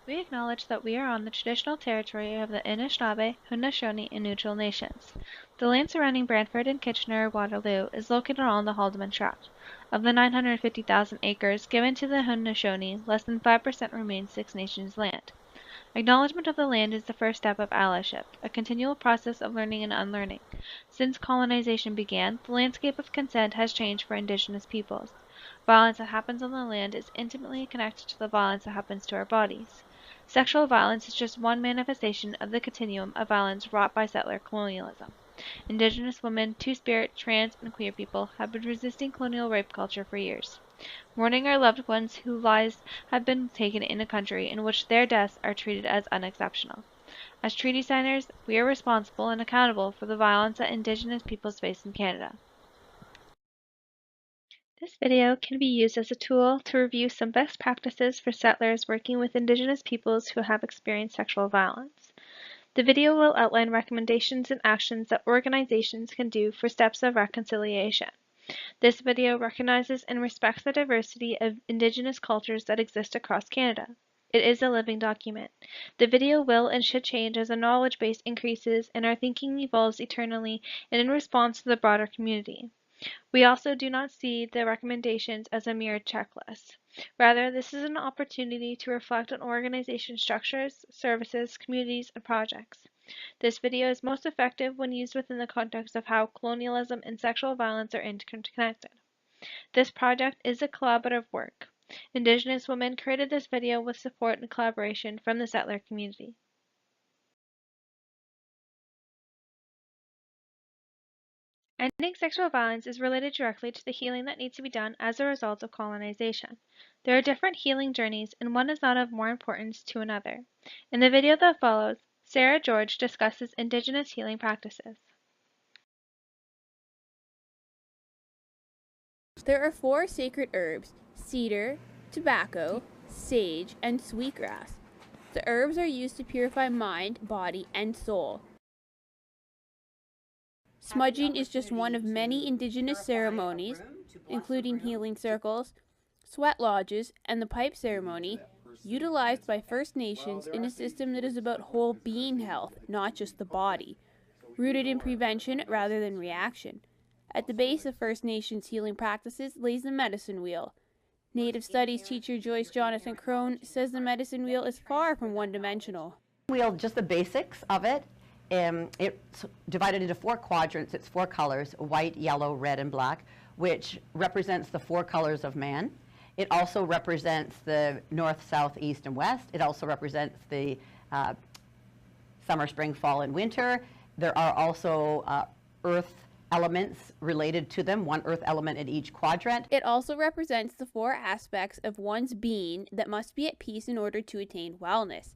We acknowledge that we are on the traditional territory of the Anishinaabe, Haudenosaunee, and Neutral nations. The land surrounding Brantford and Kitchener-Waterloo is located on the Haldimand Tract. Of the 950,000 acres given to the Haudenosaunee, less than 5% remains Six Nations land. Acknowledgement of the land is the first step of allyship, a continual process of learning and unlearning. Since colonization began, the landscape of consent has changed for Indigenous peoples. Violence that happens on the land is intimately connected to the violence that happens to our bodies. Sexual violence is just one manifestation of the continuum of violence wrought by settler colonialism. Indigenous women, Two-Spirit, trans, and queer people have been resisting colonial rape culture for years. Mourning our loved ones whose lives have been taken in a country in which their deaths are treated as unexceptional. As treaty signers, we are responsible and accountable for the violence that Indigenous peoples face in Canada. This video can be used as a tool to review some best practices for settlers working with Indigenous peoples who have experienced sexual violence. The video will outline recommendations and actions that organizations can do for steps of reconciliation. This video recognizes and respects the diversity of Indigenous cultures that exist across Canada. It is a living document. The video will and should change as our knowledge base increases and our thinking evolves eternally and in response to the broader community. We also do not see the recommendations as a mere checklist. Rather, this is an opportunity to reflect on organization structures, services, communities, and projects. This video is most effective when used within the context of how colonialism and sexual violence are interconnected. This project is a collaborative work. Indigenous women created this video with support and collaboration from the settler community. Ending sexual violence is related directly to the healing that needs to be done as a result of colonization. There are different healing journeys, and one is not of more importance to another. In the video that follows, Sarah George discusses Indigenous healing practices. There are 4 sacred herbs: cedar, tobacco, sage, and sweetgrass. The herbs are used to purify mind, body, and soul. Smudging is just one of many Indigenous ceremonies, including healing circles, sweat lodges, and the pipe ceremony, utilized by First Nations in a system that is about whole being health, not just the body, rooted in prevention rather than reaction. At the base of First Nations healing practices lays the medicine wheel. Native Studies teacher Joyce Jonathan Crone says the medicine wheel is far from one-dimensional. Wheel, just the basics of it. It's divided into 4 quadrants. It's 4 colors: white, yellow, red, and black, which represents the 4 colors of man. It also represents the north, south, east, and west. It also represents the summer, spring, fall, and winter. There are also earth elements related to them, 1 earth element in each quadrant. It also represents the 4 aspects of one's being that must be at peace in order to attain wellness.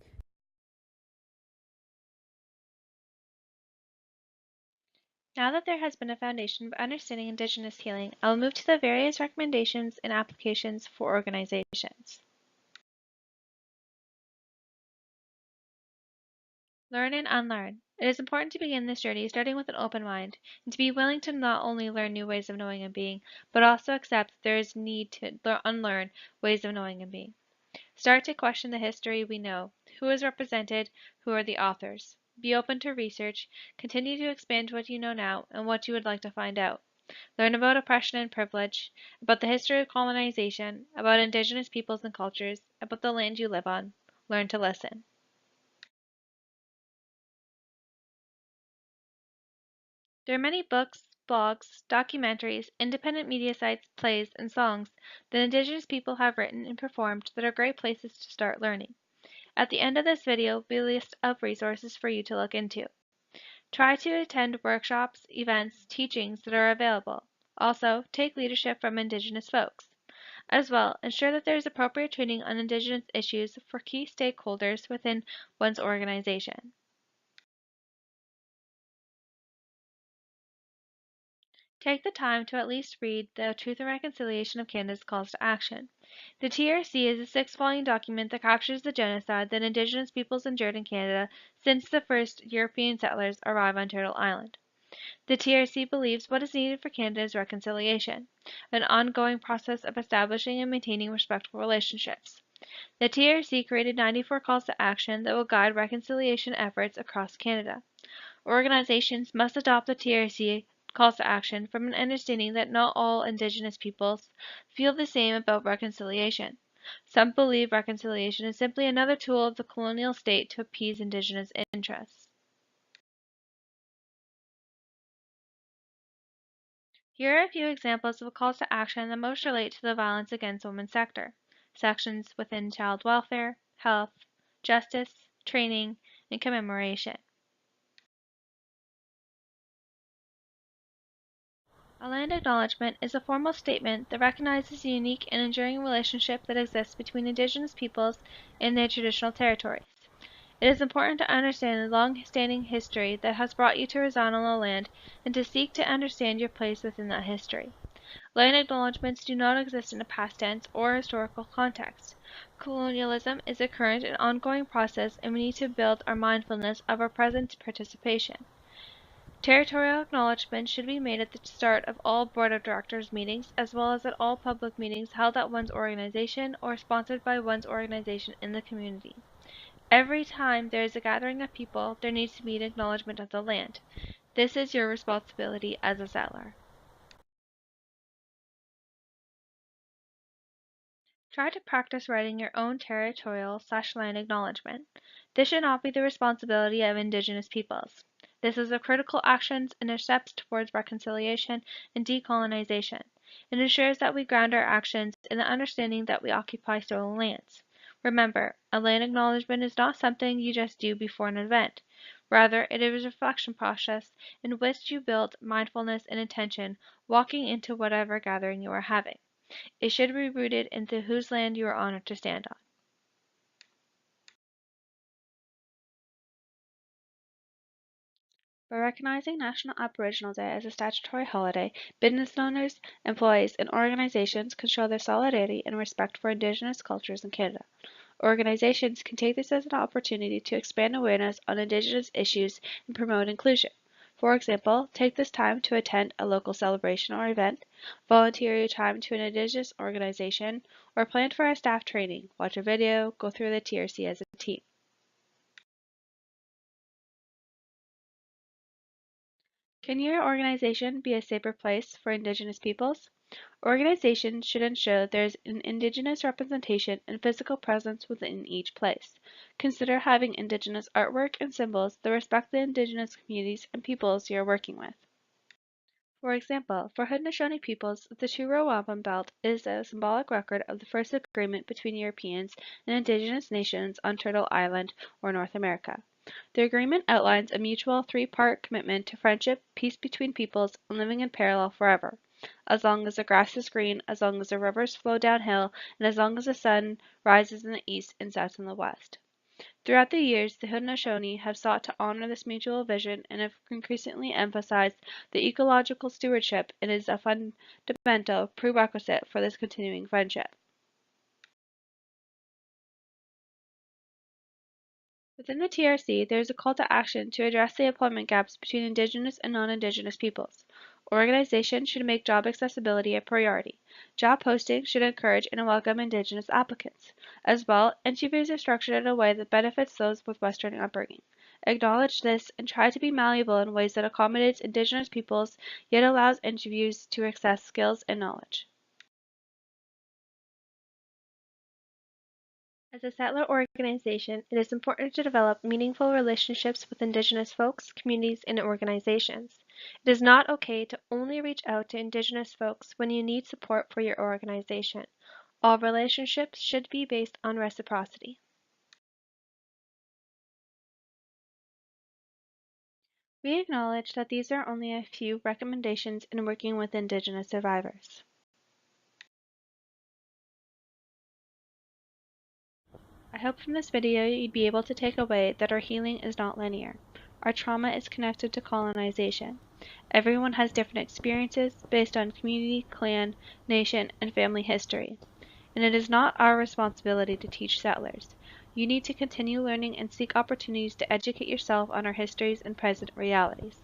Now that there has been a foundation for understanding Indigenous healing, I will move to the various recommendations and applications for organizations. Learn and unlearn. It is important to begin this journey starting with an open mind, and to be willing to not only learn new ways of knowing and being, but also accept that there is need to unlearn ways of knowing and being. Start to question the history we know. Who is represented? Who are the authors? Be open to research. Continue to expand what you know now and what you would like to find out. Learn about oppression and privilege, about the history of colonization, about Indigenous peoples and cultures, about the land you live on. Learn to listen. There are many books, blogs, documentaries, independent media sites, plays, and songs that Indigenous people have written and performed that are great places to start learning. At the end of this video will be a list of resources for you to look into. Try to attend workshops, events, teachings that are available. Also, take leadership from Indigenous folks. As well, ensure that there is appropriate training on Indigenous issues for key stakeholders within one's organization. Take the time to at least read the Truth and Reconciliation of Canada's Calls to Action. The TRC is a 6-volume document that captures the genocide that Indigenous peoples endured in Canada since the first European settlers arrived on Turtle Island. The TRC believes what is needed for Canada's reconciliation, an ongoing process of establishing and maintaining respectful relationships. The TRC created 94 calls to action that will guide reconciliation efforts across Canada. Organizations must adopt the TRC calls to action from an understanding that not all Indigenous peoples feel the same about reconciliation. Some believe reconciliation is simply another tool of the colonial state to appease Indigenous interests. Here are a few examples of calls to action that most relate to the violence against women sector. Sections within child welfare, health, justice, training, and commemoration. A land acknowledgement is a formal statement that recognizes the unique and enduring relationship that exists between Indigenous peoples and their traditional territories. It is important to understand the long-standing history that has brought you to reside on the land and to seek to understand your place within that history. Land acknowledgements do not exist in a past tense or historical context. Colonialism is a current and ongoing process, and we need to build our mindfulness of our present participation. Territorial acknowledgement should be made at the start of all Board of Directors meetings, as well as at all public meetings held at one's organization or sponsored by one's organization in the community. Every time there is a gathering of people, there needs to be an acknowledgement of the land. This is your responsibility as a settler. Try to practice writing your own territorial/land acknowledgement. This should not be the responsibility of Indigenous peoples. This is a critical action in our steps towards reconciliation and decolonization. It ensures that we ground our actions in the understanding that we occupy stolen lands. Remember, a land acknowledgement is not something you just do before an event. Rather, it is a reflection process in which you build mindfulness and intention walking into whatever gathering you are having. It should be rooted into whose land you are honored to stand on. By recognizing National Aboriginal Day as a statutory holiday, business owners, employees, and organizations can show their solidarity and respect for Indigenous cultures in Canada. Organizations can take this as an opportunity to expand awareness on Indigenous issues and promote inclusion. For example, take this time to attend a local celebration or event, volunteer your time to an Indigenous organization, or plan for a staff training, watch a video, go through the TRC as a team. Can your organization be a safer place for Indigenous peoples? Organizations should ensure there is an Indigenous representation and physical presence within each place. Consider having Indigenous artwork and symbols that respect the Indigenous communities and peoples you are working with. For example, for Haudenosaunee peoples, the Two-Row Wampum Belt is a symbolic record of the first agreement between Europeans and Indigenous nations on Turtle Island, or North America. The agreement outlines a mutual three-part commitment to friendship, peace between peoples, and living in parallel forever. As long as the grass is green, as long as the rivers flow downhill, and as long as the sun rises in the east and sets in the west. Throughout the years, the Haudenosaunee have sought to honor this mutual vision and have increasingly emphasized the ecological stewardship and is a fundamental prerequisite for this continuing friendship. Within the TRC, there is a call to action to address the employment gaps between Indigenous and non-Indigenous peoples. Organizations should make job accessibility a priority. Job postings should encourage and welcome Indigenous applicants. As well, interviews are structured in a way that benefits those with Western upbringing. Acknowledge this and try to be malleable in ways that accommodates Indigenous peoples, yet allows interviews to access skills and knowledge. As a settler organization, it is important to develop meaningful relationships with Indigenous folks, communities, and organizations. It is not okay to only reach out to Indigenous folks when you need support for your organization. All relationships should be based on reciprocity. We acknowledge that these are only a few recommendations in working with Indigenous survivors. I hope from this video you'd be able to take away that our healing is not linear. Our trauma is connected to colonization. Everyone has different experiences based on community, clan, nation, and family history. And it is not our responsibility to teach settlers. You need to continue learning and seek opportunities to educate yourself on our histories and present realities.